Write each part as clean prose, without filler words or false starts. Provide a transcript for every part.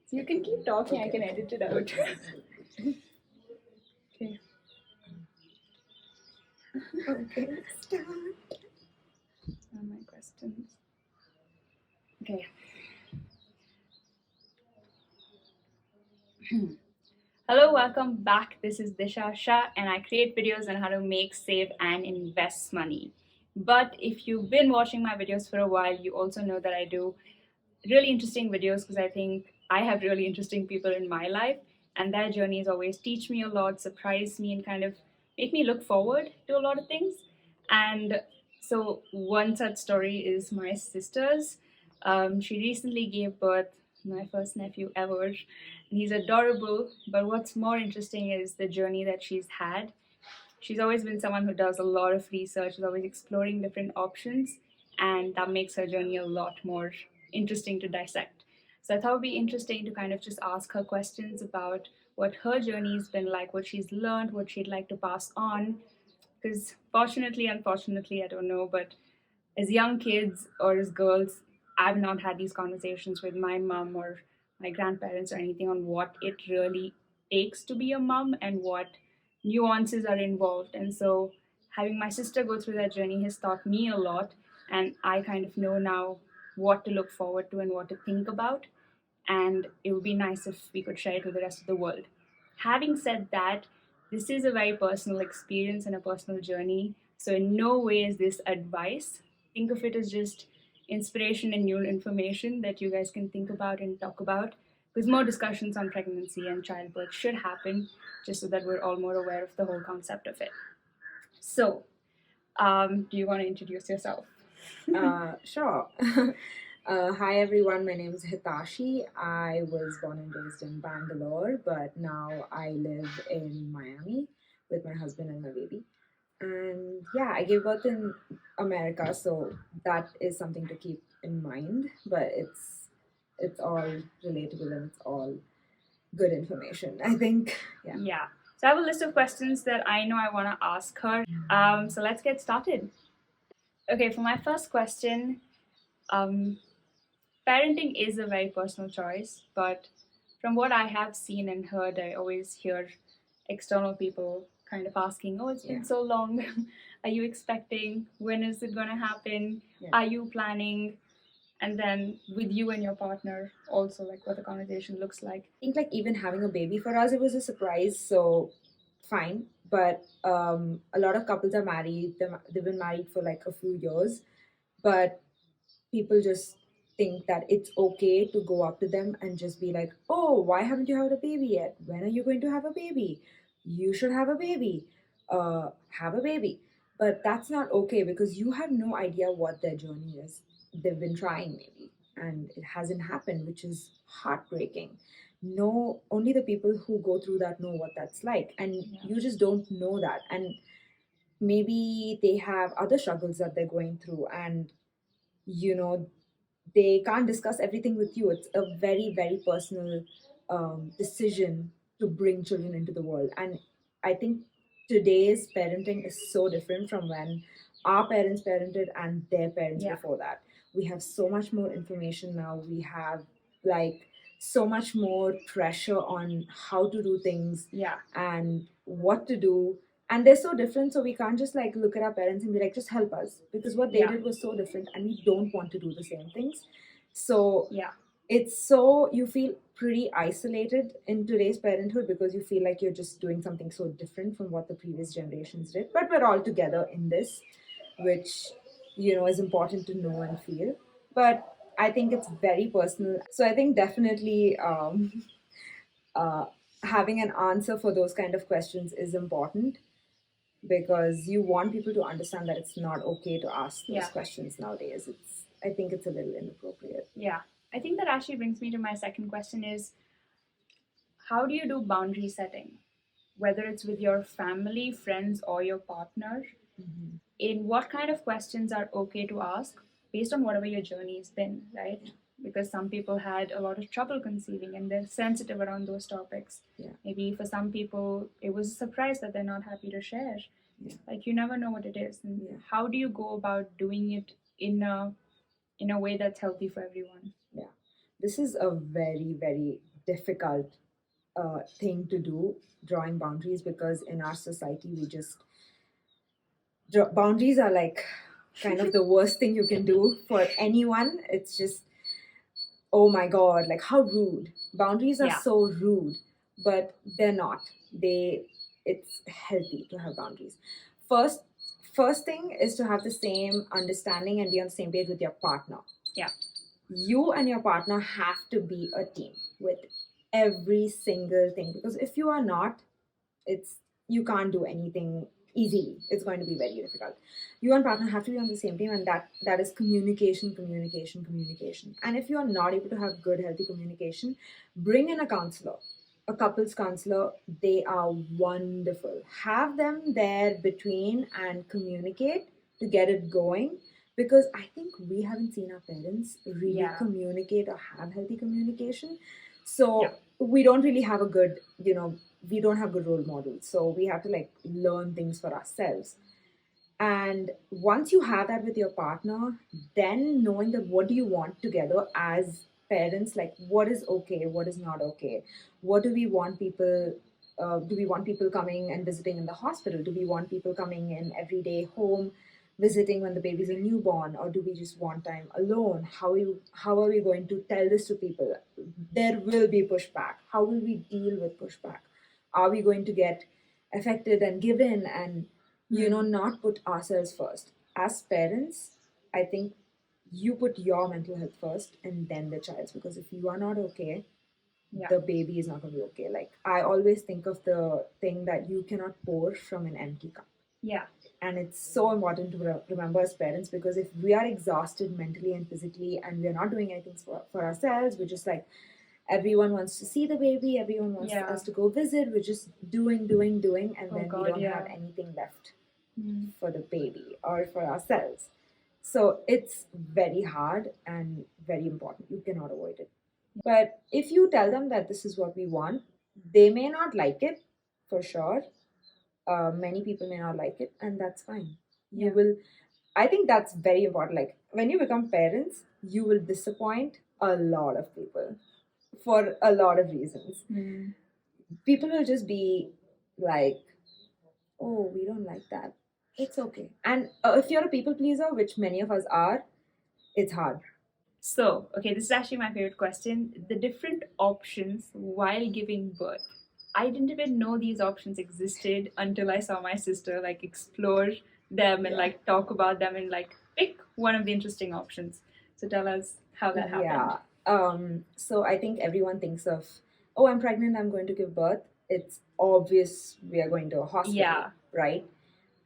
So you can keep talking, I can edit it out. Okay. Okay, start. My questions. Okay. Hello, welcome back. This is Disha Shah, and I create videos on how to make, save, and invest money. But if you've been watching my videos for a while, you also know that I do really interesting videos because I think I have really interesting people in my life, and their journeys always teach me a lot, surprise me, and kind of make me look forward to a lot of things. And so, one such story is my sister's. She recently gave birth, my first nephew ever, and he's adorable. But what's more interesting is the journey that she's had. She's always been someone who does a lot of research, is always exploring different options, and that makes her journey a lot more interesting to dissect. So I thought it would be interesting to kind of just ask her questions about what her journey's been like, what she's learned, what she'd like to pass on. Because fortunately, unfortunately, I don't know, but as young kids or as girls, I've not had these conversations with my mom or my grandparents or anything on what it really takes to be a mom and what nuances are involved. And so, having my sister go through that journey has taught me a lot, and I kind of know now what to look forward to and what to think about. And it would be nice if we could share it with the rest of the world. Having said that, this is a very personal experience and a personal journey. So, in no way is this advice. Think of it as just inspiration and new information that you guys can think about and talk about. Because more discussions on pregnancy and childbirth should happen just so that we're all more aware of the whole concept of it. So, do you want to introduce yourself? Sure. Hi everyone, my name is Hitashi. I was born and raised in Bangalore, but now I live in Miami with my husband and my baby. And yeah, I gave birth in America, so that is something to keep in mind. But it's all relatable and it's all good information. I think. Yeah. So I have a list of questions that I know I want to ask her. So let's get started. Okay, for my first question, um, parenting is a very personal choice, but from what I have seen and heard, I always hear external people kind of asking, "Oh, it's been so long. Are you expecting? When is it going to happen? Are you planning?" And then with you and your partner, also like what the conversation looks like. I think like even having a baby for us, it was a surprise. So fine, but a lot of couples are married. They've been married for like a few years, but people just think that it's okay to go up to them and just be like, "Oh, why haven't you had a baby yet? When are you going to have a baby? You should have a baby. Have a baby." But that's not okay because you have no idea what their journey is. They've been trying maybe, and it hasn't happened, which is heartbreaking. No, only the people who go through that know what that's like, and you just don't know that. And maybe they have other struggles that they're going through, and you know they can't discuss everything with you. It's a very, very personal decision to bring children into the world. And I think today's parenting is so different from when our parents parented and their parents before that. We have so much more information now. We have like so much more pressure on how to do things and what to do, and they're so different, so we can't just like look at our parents and be like, just help us, because what they did was so different and we don't want to do the same things. So it's so, you feel pretty isolated in today's parenthood because you feel like you're just doing something so different from what the previous generations did, but we're all together in this, which is important to know and feel. But I think it's very personal, so I think definitely uh, having an answer for those kind of questions is important, because you want people to understand that it's not okay to ask those questions nowadays. I think it's a little inappropriate. Yeah. I think that actually brings me to my second question is, how do you do boundary setting? Whether it's with your family, friends, or your partner, in what kind of questions are okay to ask based on whatever your journey has been, right? Because some people had a lot of trouble conceiving and they're sensitive around those topics. Maybe for some people, it was a surprise that they're not happy to share. Like you never know what it is. And how do you go about doing it in a way that's healthy for everyone? Yeah. This is a very, very difficult thing to do, drawing boundaries, because in our society we just boundaries are like kind of the worst thing you can do for anyone. It's just, oh my god, like how rude. Boundaries are Yeah. so rude, but they're not. They It's healthy to have boundaries. First first thing is to have the same understanding and be on the same page with your partner. Yeah. You and your partner have to be a team with every single thing, because if you are not, it's you can't do anything easily. It's going to be very difficult. You and partner have to be on the same team, and that is communication, communication, communication. And if you are not able to have good, healthy communication, bring in a counselor, a couples counselor. They are wonderful. Have them there between and communicate to get it going, because I think we haven't seen our parents really Yeah. communicate or have healthy communication. So Yeah. we don't really have a good, we don't have good role models. So we have to like learn things for ourselves. And once you have that with your partner, then knowing that what do you want together as parents, like what is okay, what is not okay, what do we want people, do we want people coming and visiting in the hospital, do we want people coming in every day home visiting when the baby's a newborn, or do we just want time alone? How are we going to tell this to people? There will be pushback. How will we deal with pushback? Are we going to get affected and give in and not put ourselves first? As parents, I think you put your mental health first and then the child's, because if you are not okay, Yeah. the baby is not going to be okay. Like, I always think of the thing that you cannot pour from an empty cup. Yeah. And it's so important to remember as parents, because if we are exhausted mentally and physically and we're not doing anything for ourselves, we're just like, everyone wants to see the baby, everyone wants Yeah. us to go visit, we're just doing, and Oh then we God, don't yeah. have anything left Mm. for the baby or for ourselves. So it's very hard and very important. You cannot avoid it. But if you tell them that this is what we want, they may not like it, for sure. Many people may not like it, and that's fine. You Yeah. will, I think that's very important. Like, when you become parents, you will disappoint a lot of people for a lot of reasons. Mm. People will just be like, oh, we don't like that. It's okay. And if you're a people pleaser, which many of us are, it's hard. So, okay, this is actually my favorite question. The different options while giving birth. I didn't even know these options existed until I saw my sister like explore them and Yeah. like talk about them and like pick one of the interesting options. So tell us how that happened. Yeah. So I think everyone thinks of, oh, I'm pregnant, I'm going to give birth. It's obvious we are going to a hospital, Yeah. right?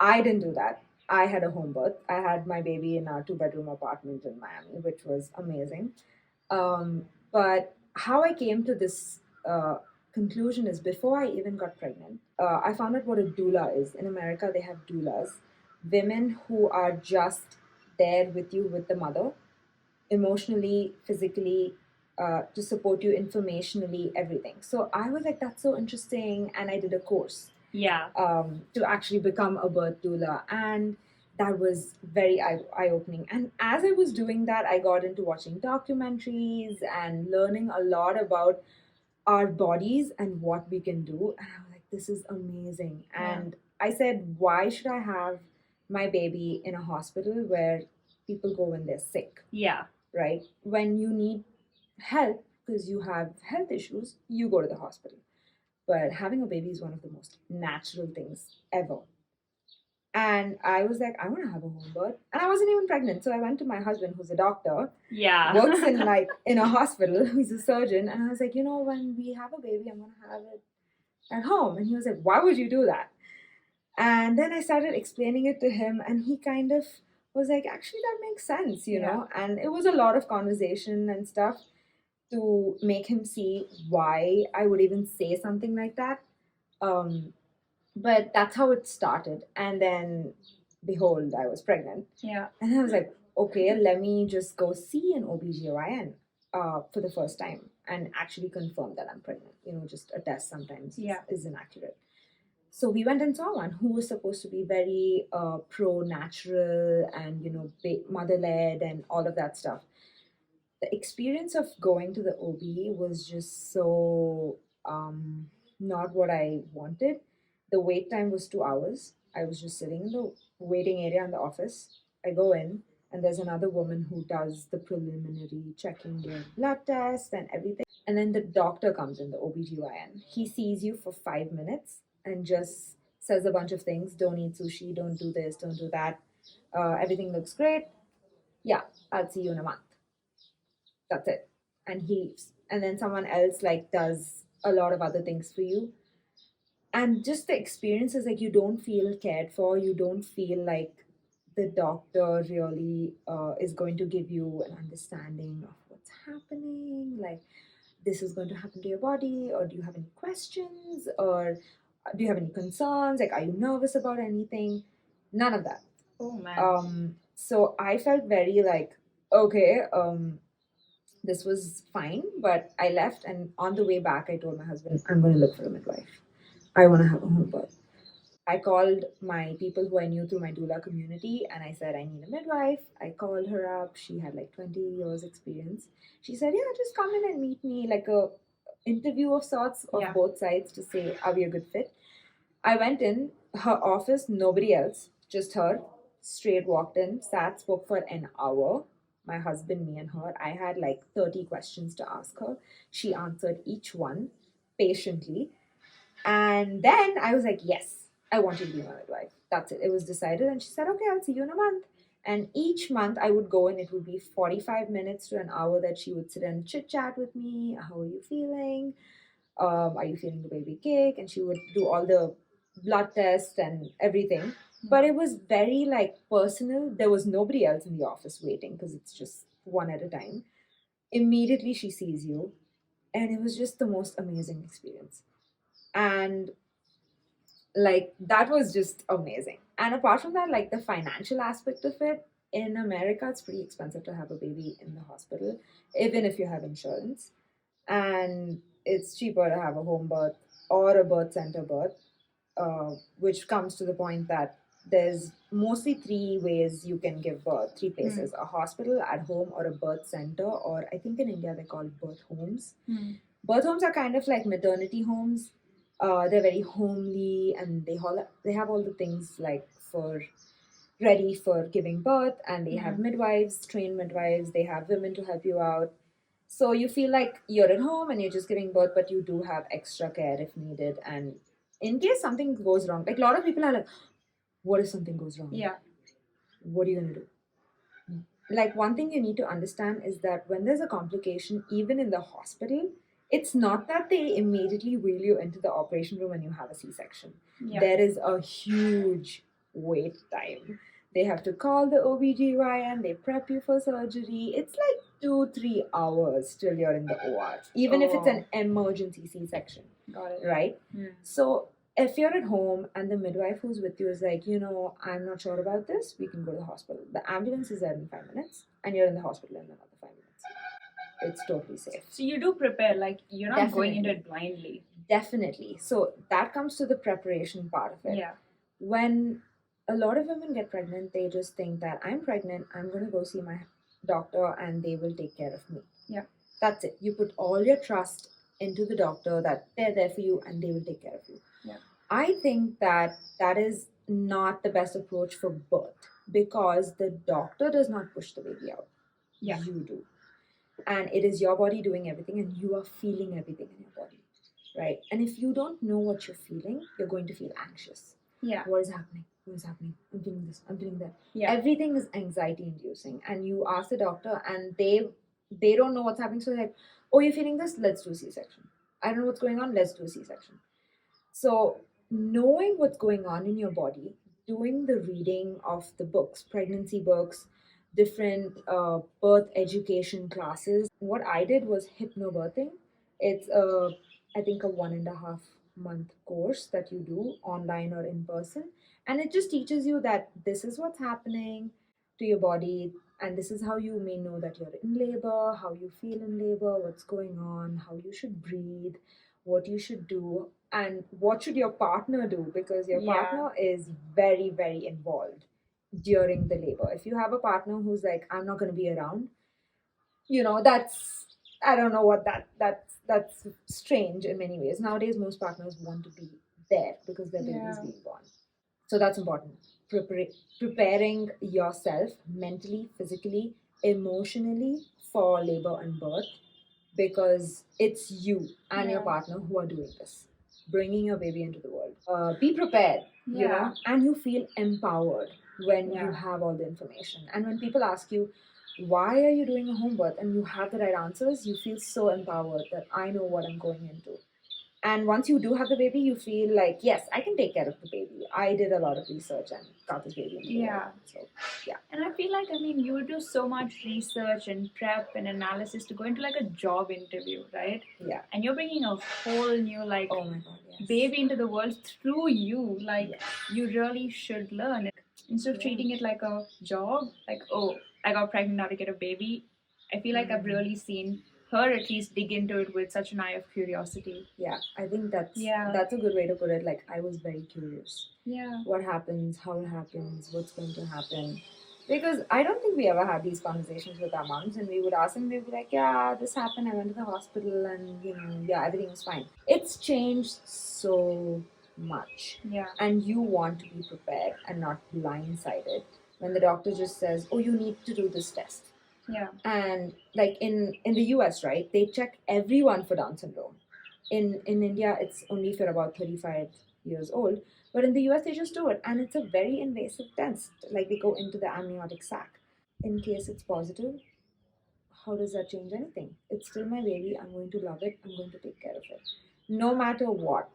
I didn't do that. I had a home birth. I had my baby in a two-bedroom apartment in Miami, which was amazing. But how I came to this conclusion is, before I even got pregnant, I found out what a doula is. In America, they have doulas, women who are just there with you, with the mother, emotionally, physically, to support you informationally, everything. So I was like, that's so interesting. And I did a course Yeah. to actually become a birth doula. And that was very eye opening. And as I was doing that, I got into watching documentaries and learning a lot about our bodies and what we can do. And I was like, this is amazing. Yeah. And I said, why should I have my baby in a hospital where people go when they're sick? Yeah. Right? When you need help because you have health issues, you go to the hospital. But having a baby is one of the most natural things ever. And I was like, I want to have a home birth. And I wasn't even pregnant. So I went to my husband, who's a doctor, Yeah. works in like in a hospital, who's a surgeon. And I was like, when we have a baby, I'm going to have it at home. And he was like, why would you do that? And then I started explaining it to him, and he kind of was like, actually, that makes sense, Yeah. And it was a lot of conversation and stuff to make him see why I would even say something like that. Um, but that's how it started. And then, behold, I was pregnant. Yeah. And I was like, okay, let me just go see an OBGYN for the first time and actually confirm that I'm pregnant. Just a test sometimes is inaccurate. So we went and saw one who was supposed to be very pro natural and, mother led and all of that stuff. the experience of going to the OB was just so not what I wanted. The wait time was 2 hours. I was just sitting in the waiting area in the office. I go in, and there's another woman who does the preliminary checking your blood test and everything. And then the doctor comes in, the OBGYN. He sees you for 5 minutes and just says a bunch of things. Don't eat sushi, don't do this, don't do that. Everything looks great. Yeah, I'll see you in a month. That's it. And he leaves. And then someone else like does a lot of other things for you. And just the experience is like you don't feel cared for. You don't feel like the doctor really is going to give you an understanding of what's happening. Like, this is going to happen to your body, or do you have any questions, or do you have any concerns? Like, are you nervous about anything? None of that. Oh man. So I felt very like, okay, this was fine, but I left, and on the way back, I told my husband, I'm going to look for a midwife. I want to have a home birth. I called my people who I knew through my doula community and I said, I need a midwife. I called her up. She had like 20 years experience. She said, yeah, just come in and meet me, like a interview of sorts of Yeah. both sides to say, are we a good fit? I went in her office, nobody else, just her. Straight walked in, sat, spoke for an hour. My husband, me, and her. I had like 30 questions to ask her. She answered each one patiently. And then I was like, yes, I want you to be my midwife. That's it. It was decided. And she said, okay, I'll see you in a month. And each month I would go and it would be 45 minutes to an hour that she would sit and chit chat with me. How are you feeling? Are you feeling the baby kick? And she would do all the blood tests and everything. But it was very like personal. There was nobody else in the office waiting because it's just one at a time. Immediately she sees you. And it was just the most amazing experience. And like that was just amazing. And apart from that, like the financial aspect of it, in America it's pretty expensive to have a baby in the hospital, even if you have insurance. And it's cheaper to have a home birth or a birth center birth, which comes to the point that there's mostly three ways you can give birth, three places: a hospital, at home, or a birth center, or I think in India they're called birth homes. Birth homes are kind of like maternity homes. They're very homely, and they have all the things like for ready for giving birth, and they have midwives, trained midwives. They have women to help you out. So you feel like you're at home and you're just giving birth, but you do have extra care if needed. And in case something goes wrong, like a lot of people are like, "What if something goes wrong? Yeah. What are you gonna do?" Like, one thing you need to understand is that when there's a complication, even in the hospital, it's not that they immediately wheel you into the operation room when you have a C-section. Yeah. There is a huge wait time. They have to call the OBGYN, they prep you for surgery. It's like 2-3 hours till you're in the OR, even if it's an emergency C-section. Got it. Right? So if you're at home and the midwife who's with you is like, I'm not sure about this, we can go to the hospital. The ambulance is there in 5 minutes, and you're in the hospital in another 5 minutes. It's totally safe. So you do prepare, like you're not going into it blindly. Definitely. So that comes to the preparation part of it. Yeah. When a lot of women get pregnant, they just think that I'm pregnant, I'm going to go see my doctor and they will take care of me. Yeah. That's it. You put all your trust into the doctor that they're there for you and they will take care of you. Yeah. I think that that is not the best approach for birth because the doctor does not push the baby out. Yeah. You do. And it is your body doing everything and you are feeling everything in your body. Right? And if you don't know what you're feeling, you're going to feel anxious. Yeah. What is happening? What is happening? I'm feeling this. I'm feeling that. Yeah. Everything is anxiety inducing. And you ask the doctor and they don't know what's happening. So they're like, oh, you're feeling this? Let's do a C-section. I don't know what's going on. Let's do a C-section. So knowing what's going on in your body, doing the reading of the books, pregnancy books, different birth education classes. What I did was hypnobirthing. It's I think a 1.5 month course that you do online or in person, and it just teaches you that this is what's happening to your body, and this is how you may know that you're in labor, how you feel in labor, what's going on, how you should breathe, what you should do, and what should your partner do, because your partner is very, very involved during the labor. If you have a partner who's like, I'm not going to be around, That's, I don't know what that's strange in many ways. Nowadays, most partners want to be there because their baby is Yeah. being born. So that's important. Preparing yourself mentally, physically, emotionally for labor and birth, because it's you and your Yeah. partner who are doing this, bringing your baby into the world. Be prepared, Yeah. and you feel empowered when you Yeah. have all the information. And when people ask you, why are you doing a home birth, and you have the right answers, you feel so empowered that I know what I'm going into. And once you do have the baby, you feel like, yes, I can take care of the baby. I did a lot of research and got this baby into the Yeah. world. So, yeah. And I feel like, I mean, you do so much research and prep and analysis to go into like a job interview, right? Yeah. And you're bringing a whole new, like, Oh my God, yes. baby into the world through you. Like, Yes. you really should learn. Instead of Yeah. treating it like a job, like, oh, I got pregnant now to get a baby, I feel like I've really seen her at least dig into it with such an eye of curiosity. Yeah, I think that's Yeah. that's a good way to put it. Like, I was very curious. Yeah. What happens, how it happens, what's going to happen. Because I don't think we ever had these conversations with our moms, and we would ask them, they'd be like, yeah, this happened, I went to the hospital, and yeah, everything was fine. It's changed so much. Yeah. And you want to be prepared and not blindsided when the doctor just says, oh, you need to do this test. Yeah. And like in the US, right, they check everyone for Down syndrome. In India, it's only if you're about 35 years old, but in the US they just do it, and it's a very invasive test. Like, they go into the amniotic sac. In case it's positive, how does that change anything? It's still my baby. I'm going to love it. I'm going to take care of it, no matter what.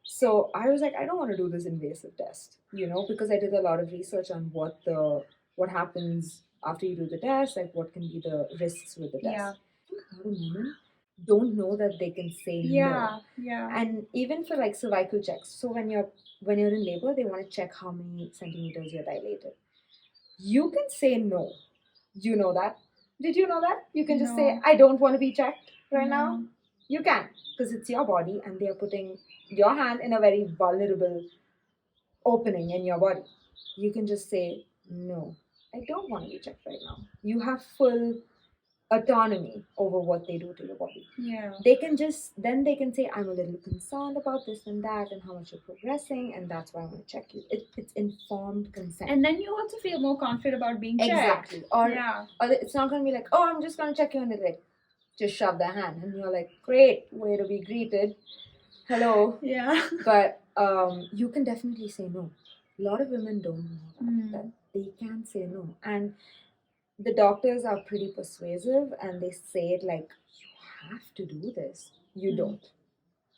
So I was like, I don't want to do this invasive test, because I did a lot of research on what happens after you do the test, like what can be the risks with the test. Yeah. A lot of women don't know that they can say no. Yeah. Yeah. And even for like cervical checks. So when you're in labor, they want to check how many centimeters you're dilated. You can say no. You know that? Did you know that? You can just say, No. I don't want to be checked right now. No. You can, because it's your body and they are putting your hand in a very vulnerable opening in your body. You can just say, no, I don't want to be checked right now. You have full autonomy over what they do to your body. Yeah. They can say, I'm a little concerned about this and that and how much you're progressing, and that's why I want to check you. It's informed consent. And then you also feel more confident about being checked. Exactly. Or, yeah. or it's not going to be like, oh, I'm just going to check you, and they're like, just shove their hand, and you're like, great, way to be greeted. Hello. Yeah. But you can definitely say no. A lot of women don't know that they can say no. And the doctors are pretty persuasive, and they say it like, you have to do this. You don't.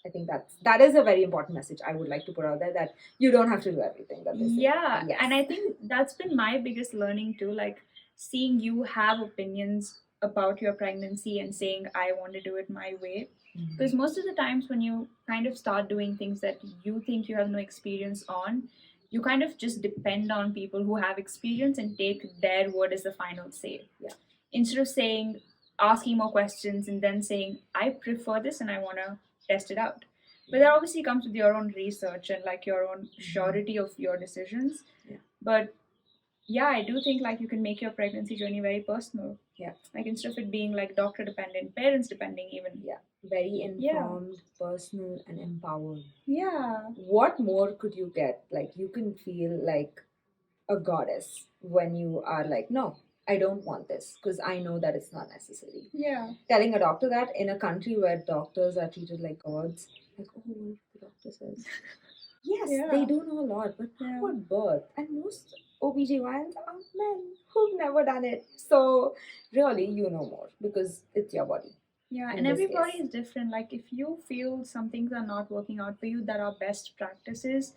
I think that is a very important message I would like to put out there, that you don't have to do everything that they say. Yeah. Yes. And I think that's been my biggest learning too, like seeing you have opinions about your pregnancy and saying, I want to do it my way. Because most of the times when you kind of start doing things that you think you have no experience on, you kind of just depend on people who have experience and take their word as the final say. Yeah. Instead of saying, asking more questions and then saying, I prefer this and I want to test it out. But that obviously comes with your own research and like your own surety of your decisions. Yeah. But yeah, I do think like you can make your pregnancy journey very personal. Yeah. Like instead of it being like doctor dependent, parents depending even. Yeah. Very informed, personal, and empowered. Yeah. What more could you get? Like, you can feel like a goddess when you are like, no, I don't want this because I know that it's not necessary. Yeah. Telling a doctor that in a country where doctors are treated like gods, like, oh, what if the doctor says? Yes, they do know a lot, but not about birth. And most OBGYNs are men who've never done it. So really, you know more because it's your body. Yeah, in and this everybody case. is different. Like if you feel some things are not working out for you, there are best practices.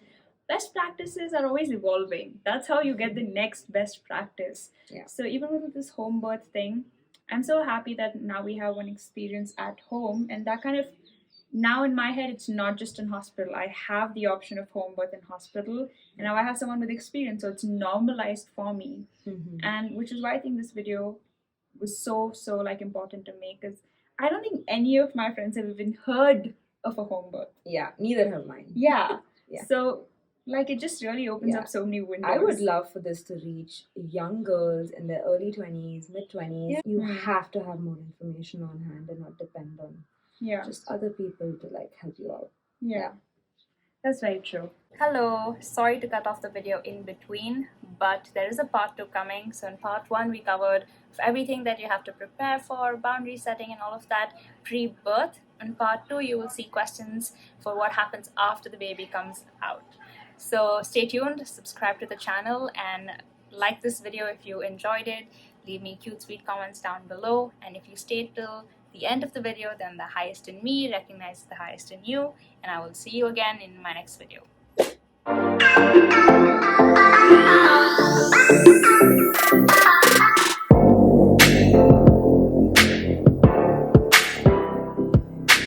Best practices are always evolving. That's how you get the next best practice. Yeah. So even with this home birth thing, I'm so happy that now we have one experience at home, and that kind of now in my head it's not just in hospital. I have the option of home birth in hospital, and now I have someone with experience, so it's normalized for me. And which is why I think this video was so like important to make, because I don't think any of my friends have even heard of a home birth. Yeah, neither have mine. Yeah. Yeah. So Like, it just really opens Yeah. up so many windows. I would love for this to reach young girls in their early 20s, mid 20s. You have to have more information on hand and not depend on just other people to like help you out. Yeah. That's very true. Hello, sorry to cut off the video in between, but there is a part 2 coming. So in part 1 we covered everything that you have to prepare for, boundary setting and all of that pre-birth. In part 2 you will see questions for what happens after the baby comes out. So stay tuned, subscribe to the channel and like this video if you enjoyed it. Leave me cute sweet comments down below, and if you stayed till the end of the video, then the highest in me recognizes the highest in you, and I will see you again in my next video.